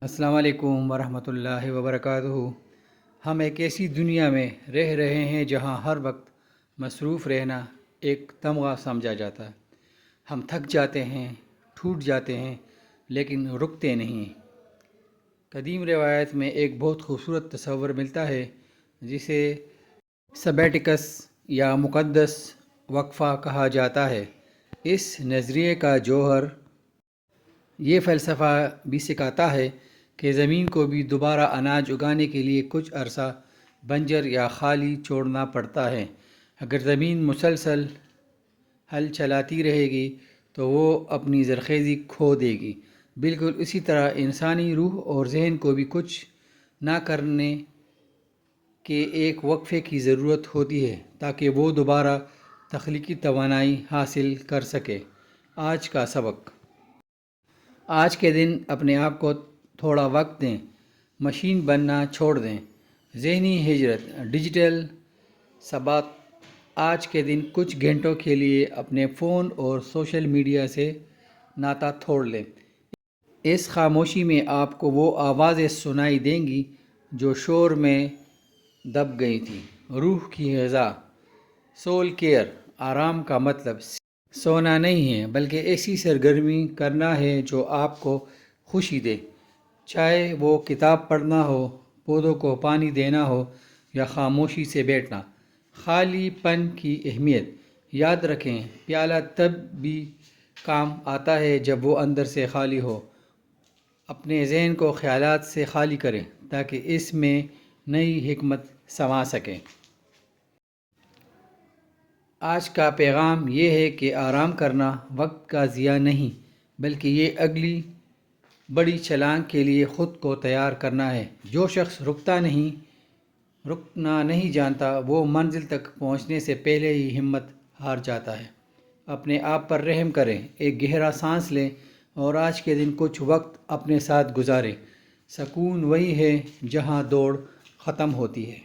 السلام علیکم ورحمۃ اللہ وبرکاتہ۔ ہم ایک ایسی دنیا میں رہ رہے ہیں جہاں ہر وقت مصروف رہنا ایک تمغہ سمجھا جاتا ہے۔ ہم تھک جاتے ہیں، ٹوٹ جاتے ہیں، لیکن رکتے نہیں۔ قدیم روایت میں ایک بہت خوبصورت تصور ملتا ہے جسے سبیٹکس یا مقدس وقفہ کہا جاتا ہے۔ اس نظریے کا جوہر یہ فلسفہ بھی سکھاتا ہے کہ زمین کو بھی دوبارہ اناج اگانے کے لیے کچھ عرصہ بنجر یا خالی چھوڑنا پڑتا ہے۔ اگر زمین مسلسل ہل چلاتی رہے گی تو وہ اپنی زرخیزی کھو دے گی۔ بالکل اسی طرح انسانی روح اور ذہن کو بھی کچھ نہ کرنے کے ایک وقفے کی ضرورت ہوتی ہے تاکہ وہ دوبارہ تخلیقی توانائی حاصل کر سکے۔ آج کا سبق: آج کے دن اپنے آپ کو تھوڑا وقت دیں، مشین بننا چھوڑ دیں۔ ذہنی ہجرت، ڈیجیٹل ثبات: آج کے دن کچھ گھنٹوں کے لیے اپنے فون اور سوشل میڈیا سے ناطہ توڑ لیں۔ اس خاموشی میں آپ کو وہ آوازیں سنائی دیں گی جو شور میں دب گئی تھیں۔ روح کی غذا، سول کیئر: آرام کا مطلب سونا نہیں ہے بلکہ ایسی سرگرمی کرنا ہے جو آپ کو خوشی دے، چاہے وہ کتاب پڑھنا ہو، پودوں کو پانی دینا ہو یا خاموشی سے بیٹھنا۔ خالی پن کی اہمیت: یاد رکھیں، پیالہ تب بھی کام آتا ہے جب وہ اندر سے خالی ہو۔ اپنے ذہن کو خیالات سے خالی کریں تاکہ اس میں نئی حکمت سما سکے۔ آج کا پیغام یہ ہے کہ آرام کرنا وقت کا ضیاع نہیں بلکہ یہ اگلی بڑی چھلانگ کے لیے خود کو تیار کرنا ہے۔ جو شخص رکنا نہیں جانتا وہ منزل تک پہنچنے سے پہلے ہی ہمت ہار جاتا ہے۔ اپنے آپ پر رحم کریں، ایک گہرا سانس لیں اور آج کے دن کچھ وقت اپنے ساتھ گزاریں۔ سکون وہی ہے جہاں دوڑ ختم ہوتی ہے۔